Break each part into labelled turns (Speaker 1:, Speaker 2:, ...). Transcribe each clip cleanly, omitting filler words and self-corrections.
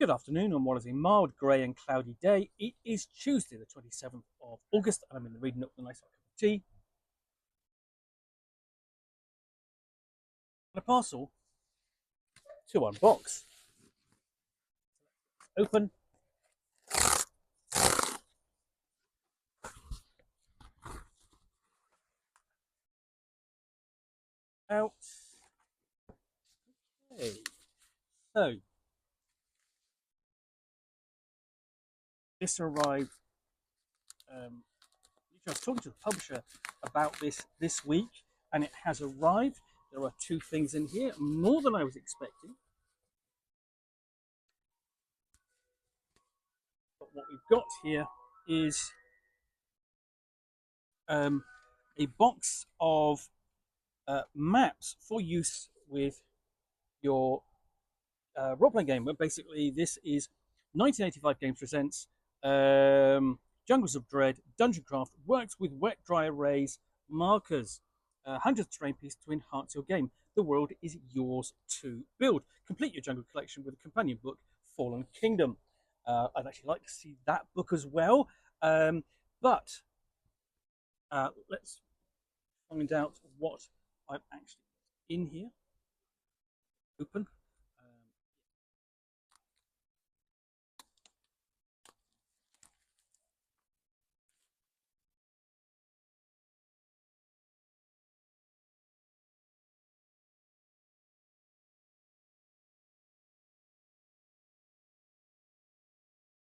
Speaker 1: Good afternoon on what is a mild, grey and cloudy day. It is Tuesday, the 27th of August, and I'm in the reading up with a nice cup of tea and a parcel to unbox. Open. Out. Okay. So, this arrived. I was talking to the publisher about this week, and it has arrived. There are two things in here, more than I was expecting. But what we've got here is a box of maps for use with your role-playing game. But basically, this is 1985 Games presents Jungles of Dread. Dungeon Craft works with wet, dry arrays, markers, hundreds of terrain pieces to enhance your game. The world is yours to build. Complete your jungle collection with a companion book, Fallen Kingdom. I'd actually like to see that book as well. But let's find out what I'm actually in here. Open.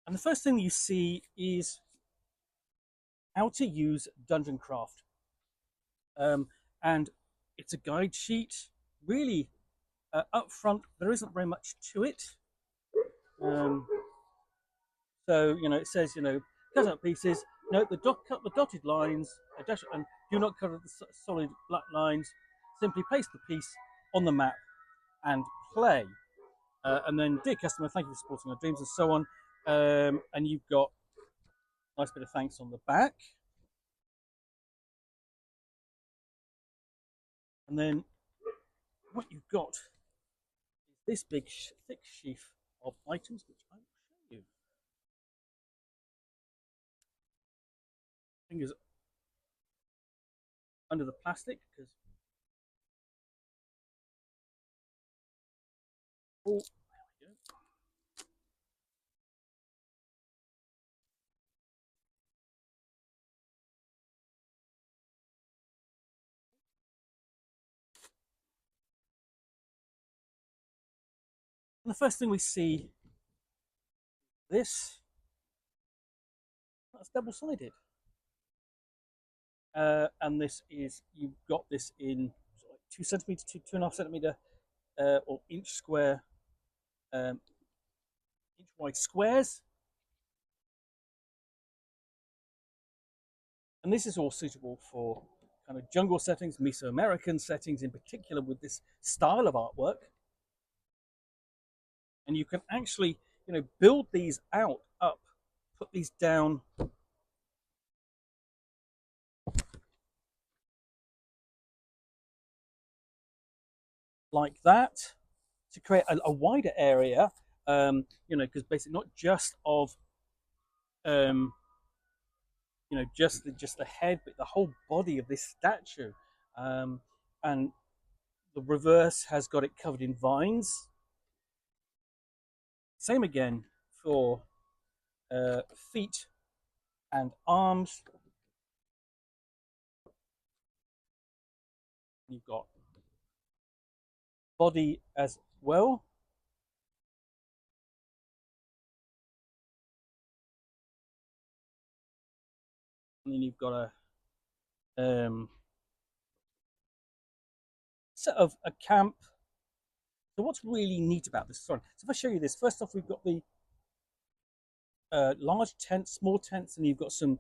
Speaker 1: And the first thing you see is how to use Dungeon Craft. And it's a guide sheet. Really, up front, there isn't very much to it. So, it says, cut out pieces. Note cut the dotted lines, and do not cut the solid black lines. Simply place the piece on the map and play. And then, dear customer, thank you for supporting our dreams and so on. And you've got a nice bit of thanks on the back. And then what you've got is this big, thick sheaf of items, which I will show you. Fingers under the plastic because there we go. And the first thing we see, that's double-sided. And this is, you've got this in 2 centimeter to 2.5 centimeter or inch square, inch wide squares. And this is all suitable for kind of jungle settings, Mesoamerican settings in particular, with this style of artwork. And you can actually, build these up, put these down like that to create a wider area, because basically not just of, just the head, but the whole body of this statue. And the reverse has got it covered in vines. Same again for feet and arms. You've got body as well. And then you've got a set of a camp. So what's really neat about this? Sorry. So if I show you this, first off, we've got the large tents, small tents, and you've got some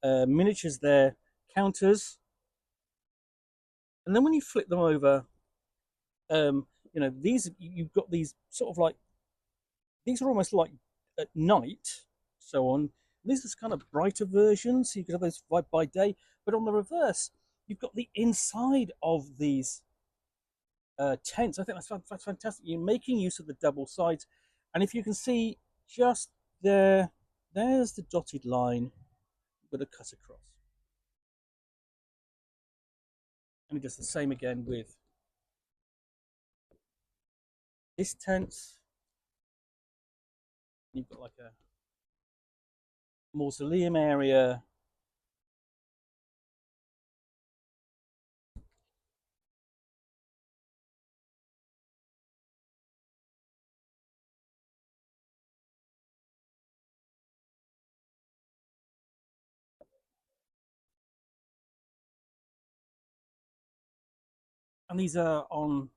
Speaker 1: miniatures there, counters. And then when you flip them over, these, you've got these sort of like, these are almost like at night, so on. These are kind of brighter versions, so you could have those by day. But on the reverse, you've got the inside of these tents. I think that's fantastic. You're making use of the double sides. And if you can see just there, there's the dotted line with a cut across. And it does the same again with this tent. You've got like a mausoleum area. And these are on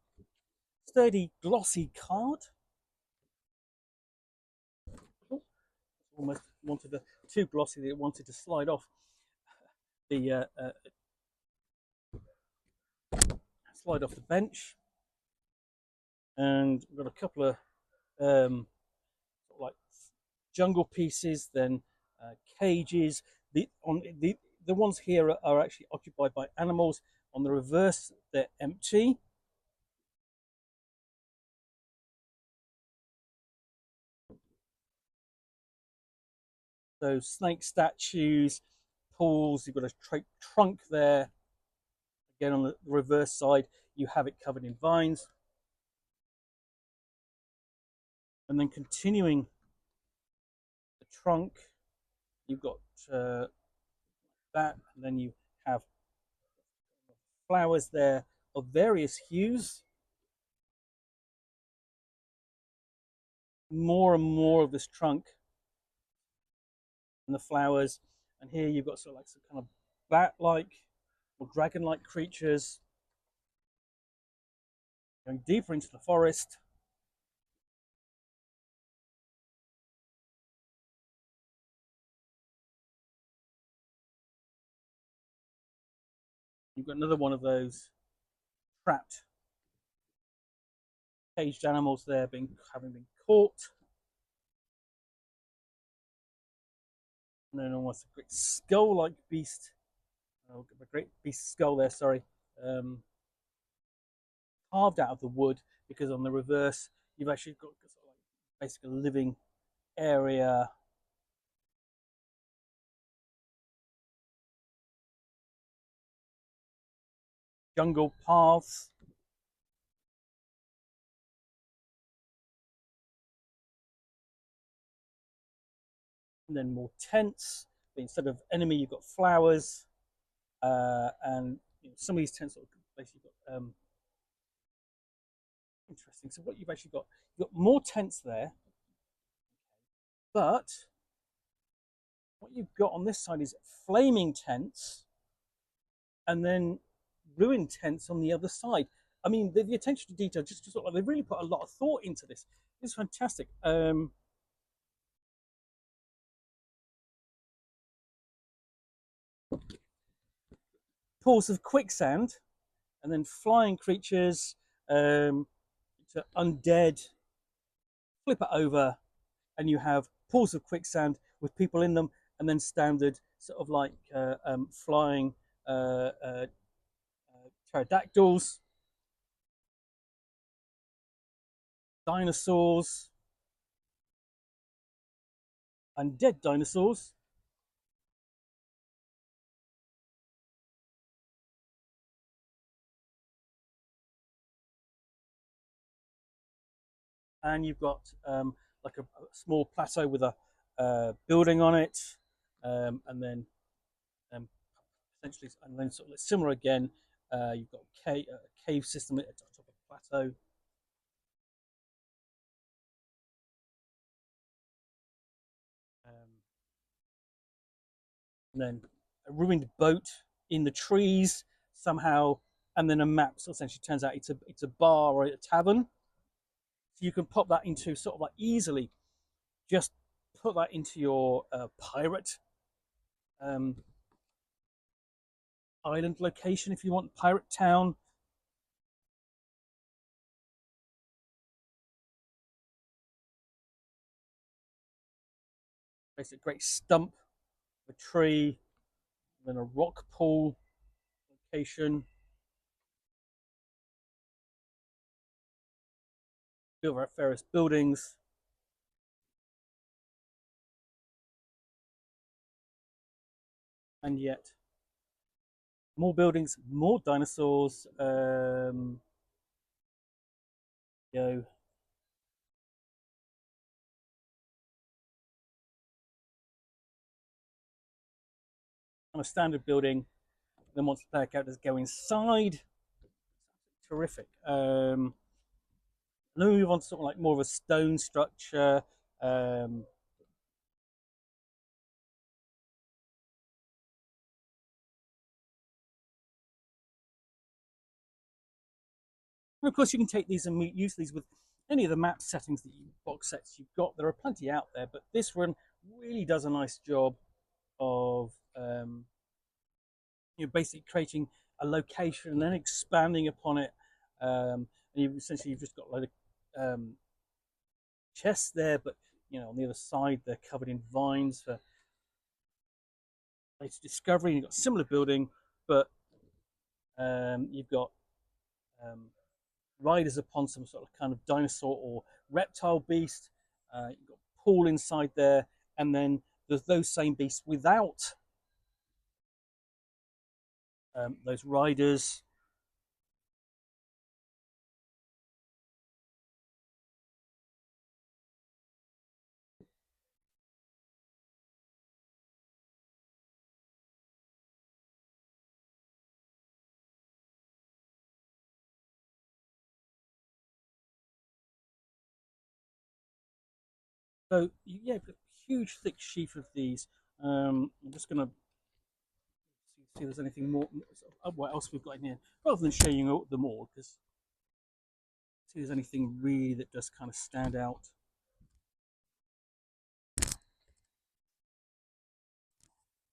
Speaker 1: sturdy, glossy card. Oh, almost wanted a too glossy that it wanted to slide off the slide off the bench. And we've got a couple of sort of like jungle pieces, then cages. The ones here are actually occupied by animals. On the reverse, they're empty. So snake statues, pools. You've got a trunk there. Again, on the reverse side, you have it covered in vines. And then continuing the trunk, you've got that, and then you have flowers there of various hues. More and more of this trunk and the flowers. And here you've got sort of like some kind of bat-like or dragon-like creatures going deeper into the forest. You've got another one of those trapped caged animals there having been caught. And then almost a great skull-like beast. Oh, a great beast skull there, sorry. Carved out of the wood, because on the reverse, you've actually got sort of like basically a living area. Jungle paths. And then more tents. But instead of enemy, you've got flowers. And some of these tents are basically got interesting. So what you've got more tents there, but what you've got on this side is flaming tents, and then ruined tents on the other side. I mean, the attention to detail just sort of, they really put a lot of thought into this. It's fantastic. Pools of quicksand, and then flying creatures, to undead. Flip it over, and you have pools of quicksand with people in them, and then standard sort of like flying pterodactyls, dinosaurs, undead dinosaurs. And you've got like a small plateau with a building on it, and then um, essentially, and then sort of similar again. You've got a cave system at the top of the plateau. And then a ruined boat in the trees somehow, and then a map. So essentially, turns out it's a bar or a tavern. So you can pop that into sort of like easily. Just put that into your pirate um, island location if you want, pirate town. Basically, a great stump, a tree, then a rock pool location. Built various buildings. and yet more buildings, more dinosaurs. You know, on a standard building, then once the player characters go inside, terrific. And then we move on to sort of like more of a stone structure. Um, and of course, you can take these and use these with any of the map settings that you box sets you've got. There are plenty out there, but this one really does a nice job of basically creating a location and then expanding upon it. And you've just got a load of chests there, but on the other side they're covered in vines for later discovery. You've got similar building, but you've got um, riders upon some sort of kind of dinosaur or reptile beast. You've got pool inside there, and then there's those same beasts without those riders. So yeah, got a huge thick sheaf of these. I'm just going to see if there's anything more. What else we've got in here, rather than showing them all, because see if there's anything really that does kind of stand out.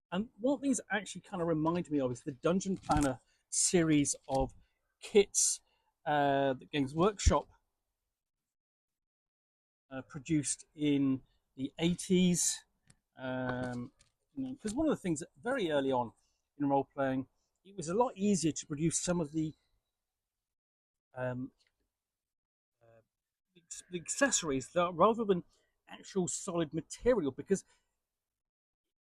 Speaker 1: And what these actually kind of remind me of is the Dungeon Planner series of kits that Games Workshop produced in the 80s. Because one of the things that very early on in role playing, it was a lot easier to produce some of um, the accessories that, rather than actual solid material, because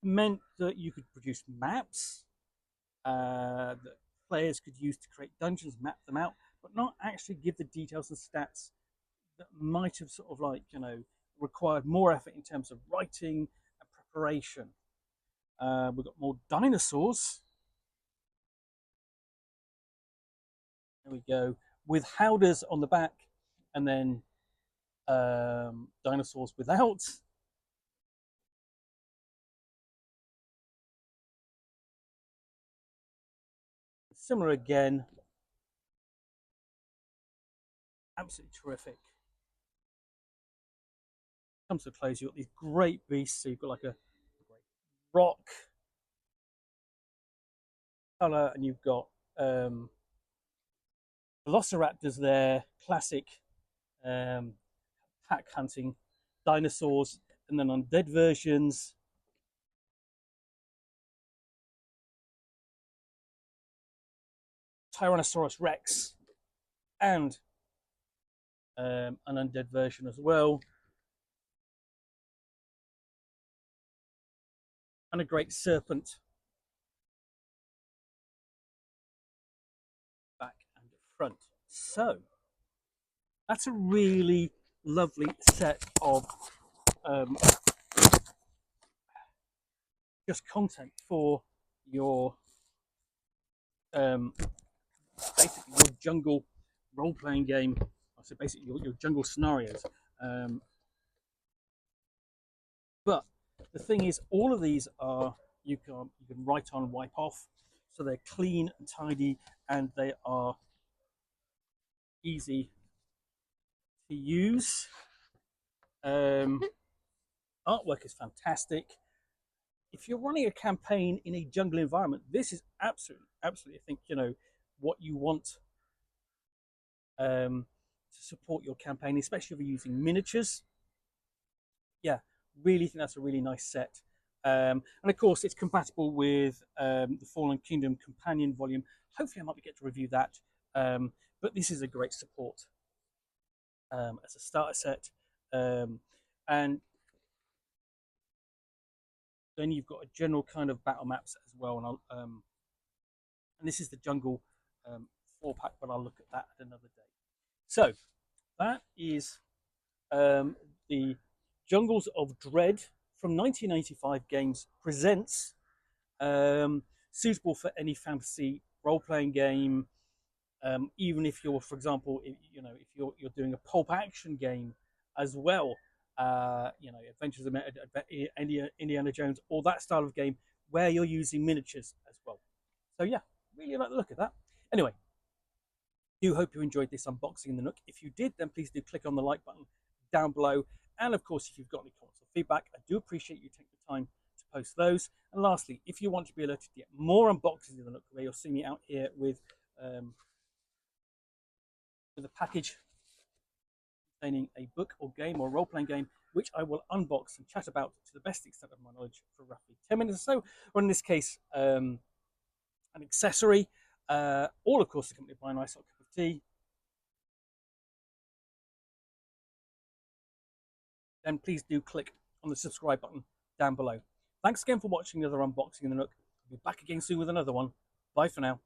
Speaker 1: it meant that you could produce maps that players could use to create dungeons, map them out, but not actually give the details and stats that might have sort of like required more effort in terms of writing and preparation. We've got more dinosaurs. There we go, with howders on the back, and then dinosaurs without. Similar again, absolutely terrific. Comes to a close, you've got these great beasts. So you've got like a great rock color, and you've got velociraptors there, classic um, pack hunting dinosaurs, and then undead versions. Tyrannosaurus Rex, and an undead version as well, and a great serpent back and front. So that's a really lovely set of um, just content for your um, basically your jungle role playing game. So basically your jungle scenarios. Um, but the thing is, all of these are you can write on, wipe off, so they're clean and tidy, and they are easy to use. Um, Artwork is fantastic. If you're running a campaign in a jungle environment, this is absolutely, I think, what you want to support your campaign, especially if you're using miniatures. Yeah, really think that's a really nice set. And of course, it's compatible with the Fallen Kingdom Companion Volume. Hopefully, I might get to review that. But this is a great support as a starter set. And Then you've got a general kind of battle maps as well, and and this is the jungle 4 pack, but I'll look at that at another day. So that is the Jungles of Dread from 1985 Games presents, suitable for any fantasy role-playing game. Even if you're, for example, if you're doing a pulp action game as well, Adventures of Indiana Jones, or that style of game where you're using miniatures as well. So yeah, really like the look at that. Anyway, do hope you enjoyed this unboxing in the Nook. If you did, then please do click on the like button down below. And of course, if you've got any comments or feedback, I do appreciate you taking the time to post those. And lastly, if you want to be alerted to get more unboxings in the Nook, where you'll see me out here with a package containing a book or game or role-playing game, which I will unbox and chat about to the best extent of my knowledge for roughly 10 minutes or so, or in this case, an accessory, all of course accompanied by a nice hot cup of tea, then please do click on the subscribe button down below. Thanks again for watching another unboxing in the Nook. I'll be back again soon with another one. Bye for now.